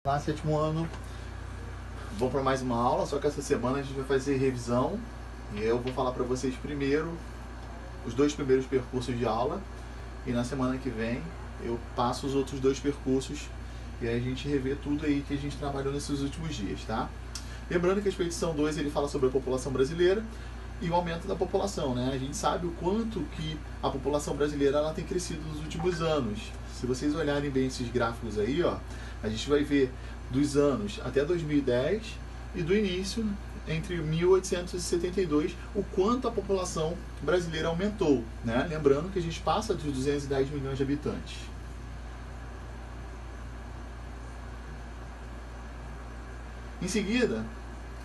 Lá, sétimo ano, vou para mais uma aula, só que essa semana a gente vai fazer revisão e eu vou falar para vocês primeiro os dois primeiros percursos de aula e na semana que vem eu passo os outros dois percursos e aí a gente revê tudo aí que a gente trabalhou nesses últimos dias, tá? Lembrando que a expedição 2 ele fala sobre a população brasileira e o aumento da população, né? A gente sabe o quanto que a população brasileira ela tem crescido nos últimos anos. Se vocês olharem bem esses gráficos aí, ó, a gente vai ver dos anos até 2010 e do início entre 1872 o quanto a população brasileira aumentou, né? Lembrando que a gente passa dos 210 milhões de habitantes. Em seguida,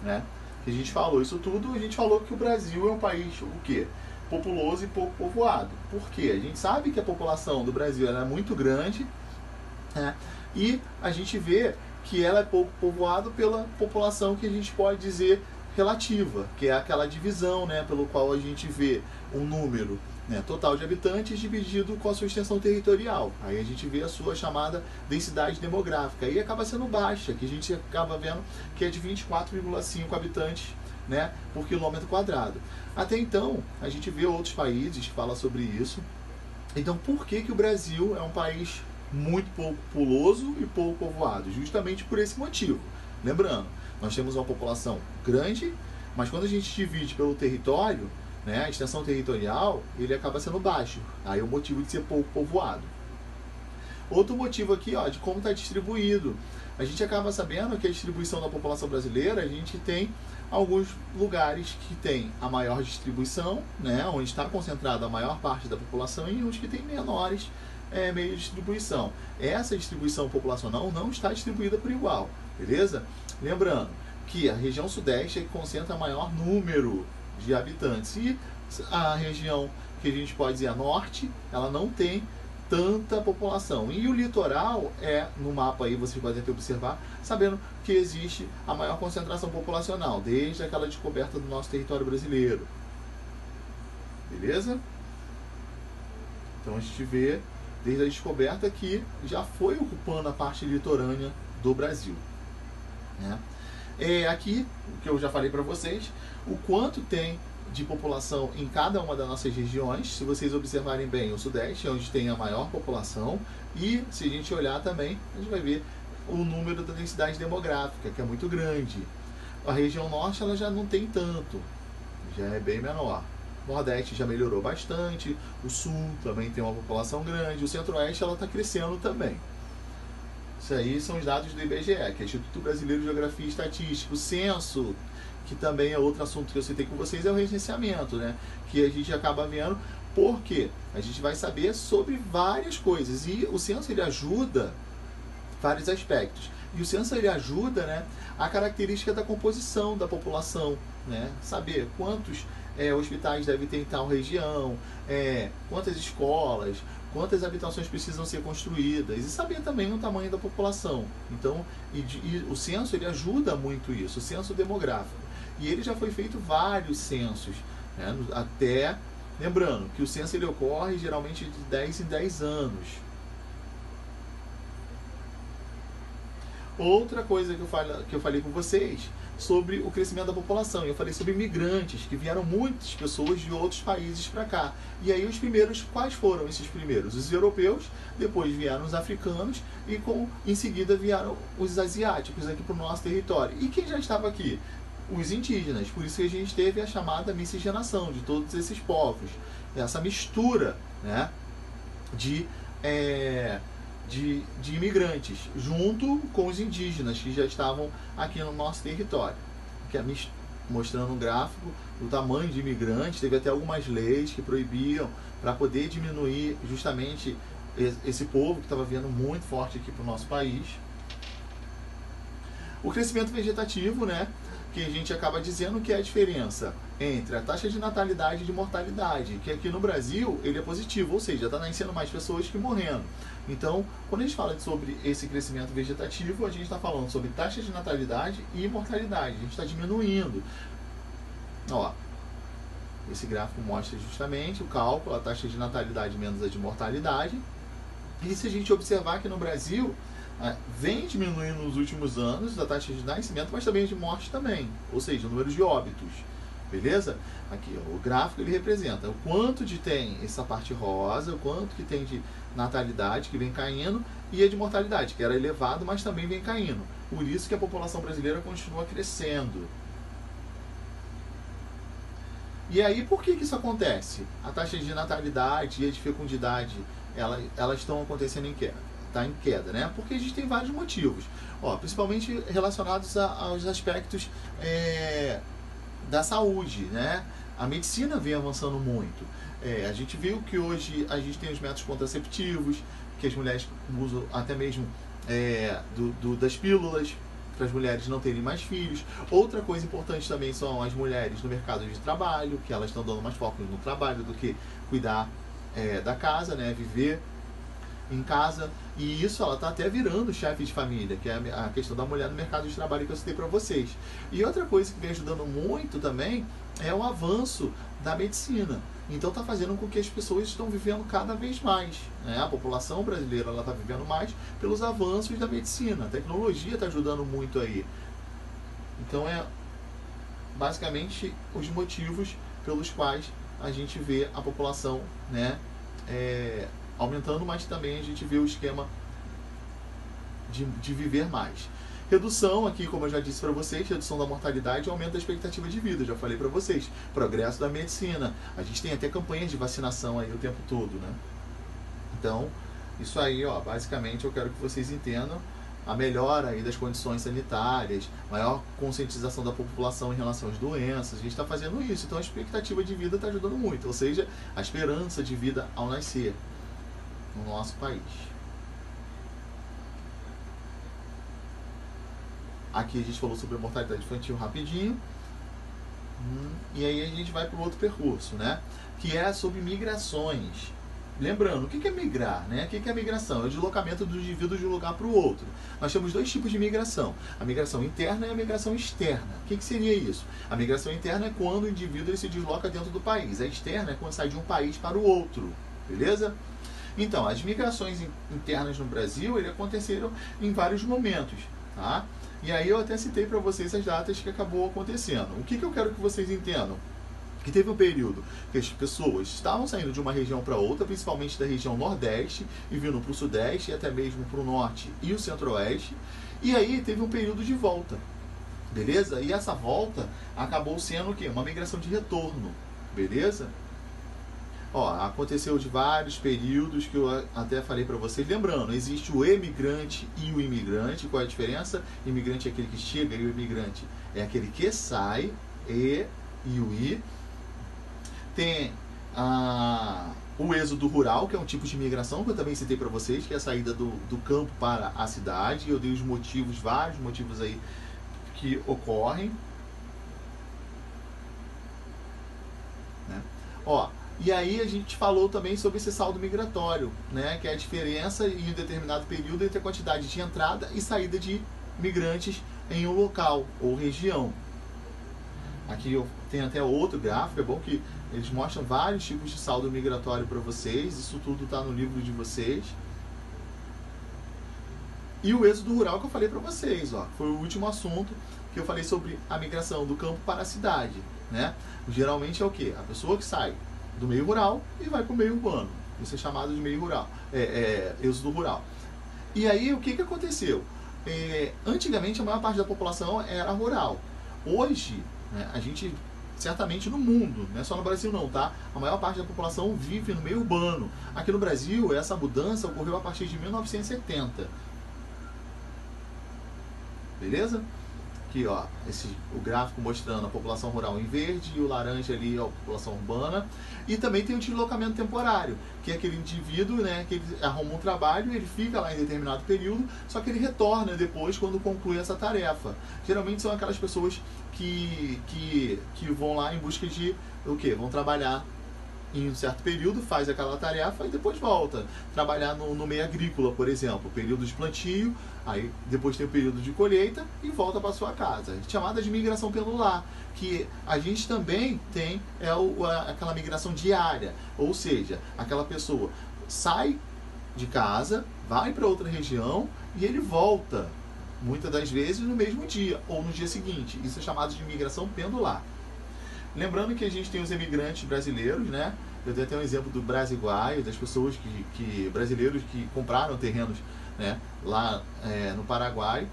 né, que a gente falou isso tudo, a gente falou que o Brasil é um país, o quê? Populoso e pouco povoado. Por quê? A gente sabe que a população do Brasil ela é muito grande, né, e a gente vê que ela é pouco povoada pela população que a gente pode dizer relativa, que é aquela divisão, né, pelo qual a gente vê um número, né, total de habitantes dividido com a sua extensão territorial. Aí a gente vê a sua chamada densidade demográfica. E acaba sendo baixa, que a gente acaba vendo que é de 24,5 habitantes, né, por quilômetro quadrado. Até então, a gente vê outros países que falam sobre isso. Então, por que o Brasil é um país muito pouco populoso e pouco povoado? Justamente por esse motivo. Lembrando, nós temos uma população grande, mas quando a gente divide pelo território, né, a extensão territorial, ele acaba sendo baixo. Aí é o motivo de ser pouco povoado. Outro motivo aqui, ó, de como está distribuído. A gente acaba sabendo que a distribuição da população brasileira, a gente tem alguns lugares que tem a maior distribuição, né, onde está concentrada a maior parte da população, e uns que tem menores meios de distribuição. Essa distribuição populacional não está distribuída por igual, beleza? Lembrando que a região sudeste é que concentra maior número de habitantes e a região que a gente pode dizer a norte, ela não tem tanta população. E o litoral é, no mapa aí vocês podem até observar, sabendo que existe a maior concentração populacional, desde aquela descoberta do nosso território brasileiro. Beleza? Então a gente vê desde a descoberta que já foi ocupando a parte litorânea do Brasil, né? Aqui, o que eu já falei para vocês, o quanto tem de população em cada uma das nossas regiões. Se vocês observarem bem, o Sudeste é onde tem a maior população, e se a gente olhar também, a gente vai ver o número da densidade demográfica, que é muito grande. A região Norte ela já não tem tanto, já é bem menor. O Nordeste já melhorou bastante, o Sul também tem uma população grande, o Centro-Oeste ela está crescendo também. Isso aí são os dados do IBGE, que é o Instituto Brasileiro de Geografia e Estatística. O censo, que também é outro assunto que eu citei com vocês, é o recenseamento, né? Que a gente acaba vendo, porque a gente vai saber sobre várias coisas. E o censo ele ajuda vários aspectos. E o censo ele ajuda, né, a característica da composição da população, né? Saber quantos hospitais devem ter em tal região, quantas escolas, quantas habitações precisam ser construídas, e saber também o tamanho da população. Então, o censo ele ajuda muito isso, o censo demográfico. E ele já foi feito vários censos, né, até, lembrando que o censo ele ocorre geralmente de 10 em 10 anos. Outra coisa que eu falei com vocês sobre o crescimento da população. Eu falei sobre imigrantes, que vieram muitas pessoas de outros países para cá. E aí os primeiros, quais foram esses primeiros? Os europeus, depois vieram os africanos e em seguida vieram os asiáticos aqui para o nosso território. E quem já estava aqui? Os indígenas. Por isso que a gente teve a chamada miscigenação de todos esses povos. Essa mistura, né, de imigrantes, junto com os indígenas que já estavam aqui no nosso território. Que é mostrando um gráfico do tamanho de imigrantes. Teve até algumas leis que proibiam para poder diminuir justamente esse povo que estava vindo muito forte aqui para o nosso país. O crescimento vegetativo, né, que a gente acaba dizendo que é a diferença entre a taxa de natalidade e de mortalidade, que aqui no Brasil ele é positivo, ou seja, está nascendo mais pessoas que morrendo. Então, quando a gente fala sobre esse crescimento vegetativo, a gente está falando sobre taxa de natalidade e mortalidade. A gente está diminuindo. Ó, esse gráfico mostra justamente o cálculo, a taxa de natalidade menos a de mortalidade. E se a gente observar que no Brasil vem diminuindo nos últimos anos a taxa de nascimento, mas também de morte também, ou seja, o número de óbitos, beleza? Aqui, ó, o gráfico ele representa o quanto de tem essa parte rosa, o quanto que tem de natalidade que vem caindo e a de mortalidade, que era elevado, mas também vem caindo. Por isso que a população brasileira continua crescendo. E aí, por que isso acontece? A taxa de natalidade e a de fecundidade, elas estão acontecendo em queda. Está em queda, né? Porque a gente tem vários motivos. Ó, principalmente relacionados aos aspectos da saúde, né? A medicina vem avançando muito. A gente viu que hoje a gente tem os métodos contraceptivos, que as mulheres usam até mesmo das pílulas, para as mulheres não terem mais filhos. Outra coisa importante também são as mulheres no mercado de trabalho, que elas estão dando mais foco no trabalho do que cuidar da casa, né? Viver em casa. E isso ela está até virando chefe de família, que é a questão da mulher no mercado de trabalho que eu citei para vocês. E outra coisa que vem ajudando muito também é o avanço da medicina. Então está fazendo com que as pessoas estão vivendo cada vez mais, né? A população brasileira está vivendo mais pelos avanços da medicina. A tecnologia está ajudando muito aí. Então basicamente os motivos pelos quais a gente vê a população, né, aumentando, mas também a gente vê o esquema de viver mais. Redução aqui, como eu já disse para vocês, redução da mortalidade e aumento da expectativa de vida, já falei para vocês. Progresso da medicina, a gente tem até campanhas de vacinação aí o tempo todo, né? Então, isso aí, ó, basicamente eu quero que vocês entendam a melhora aí das condições sanitárias, maior conscientização da população em relação às doenças, a gente está fazendo isso, então a expectativa de vida está ajudando muito, ou seja, a esperança de vida ao nascer no nosso país. Aqui a gente falou sobre a mortalidade infantil rapidinho. E aí a gente vai para o outro percurso, né? Que é sobre migrações. Lembrando, o que é migrar, né? O que é migração? É o deslocamento do indivíduo de um lugar para o outro. Nós temos dois tipos de migração. A migração interna e a migração externa. O que seria isso? A migração interna é quando o indivíduo ele se desloca dentro do país. A externa é quando sai de um país para o outro. Beleza? Então, as migrações internas no Brasil aconteceram em vários momentos, tá? E aí eu até citei para vocês as datas que acabou acontecendo. O que eu quero que vocês entendam? Que teve um período que as pessoas estavam saindo de uma região para outra, principalmente da região Nordeste, e vindo para o Sudeste, e até mesmo para o Norte e o Centro-Oeste. E aí teve um período de volta, beleza? E essa volta acabou sendo o quê? Uma migração de retorno, beleza? Ó, aconteceu de vários períodos que eu até falei para vocês. Lembrando, existe o emigrante e o imigrante. Qual é a diferença? Imigrante é aquele que chega e o imigrante é aquele que sai, e o I. Tem o êxodo rural, que é um tipo de migração que eu também citei para vocês, que é a saída do campo para a cidade. Eu dei os motivos, vários motivos aí que ocorrem. Né? Ó, e aí a gente falou também sobre esse saldo migratório, né, que é a diferença em um determinado período entre a quantidade de entrada e saída de migrantes em um local ou região. Aqui eu tenho até outro gráfico, é bom que eles mostram vários tipos de saldo migratório para vocês, isso tudo está no livro de vocês. E o êxodo rural que eu falei para vocês, ó, foi o último assunto que eu falei sobre a migração do campo para a cidade, né? Geralmente é o quê? A pessoa que sai do meio rural e vai para o meio urbano. Isso é chamado de meio rural, êxodo rural. E aí o que aconteceu? Antigamente a maior parte da população era rural. Hoje, né, a gente, certamente no mundo, não é só no Brasil não, tá? A maior parte da população vive no meio urbano. Aqui no Brasil, essa mudança ocorreu a partir de 1970. Beleza? Aqui, ó, o gráfico mostrando a população rural em verde e o laranja ali é a população urbana. E também tem o deslocamento temporário, que é aquele indivíduo, né, que ele arruma um trabalho, ele fica lá em determinado período, só que ele retorna depois quando conclui essa tarefa. Geralmente são aquelas pessoas que vão lá em busca de o quê? Vão trabalhar em um certo período, faz aquela tarefa e depois volta. Trabalhar no meio agrícola, por exemplo, período de plantio, aí depois tem o período de colheita e volta para sua casa. Chamada de migração pendular, que a gente também tem aquela migração diária, ou seja, aquela pessoa sai de casa, vai para outra região e ele volta, muitas das vezes no mesmo dia ou no dia seguinte. Isso é chamado de imigração pendular. Lembrando que a gente tem os imigrantes brasileiros, né? Eu dei até um exemplo do Brasiguaio, das pessoas brasileiros que compraram terrenos, né, lá no Paraguai,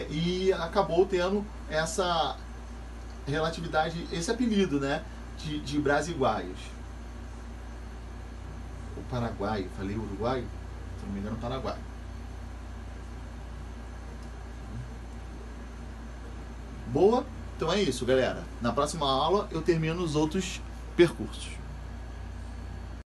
e acabou tendo essa relatividade, esse apelido, né, de brasiguaios. O Paraguai, falei Uruguai? Se não me engano, Paraguai. Boa? Então é isso, galera. Na próxima aula eu termino os outros percursos.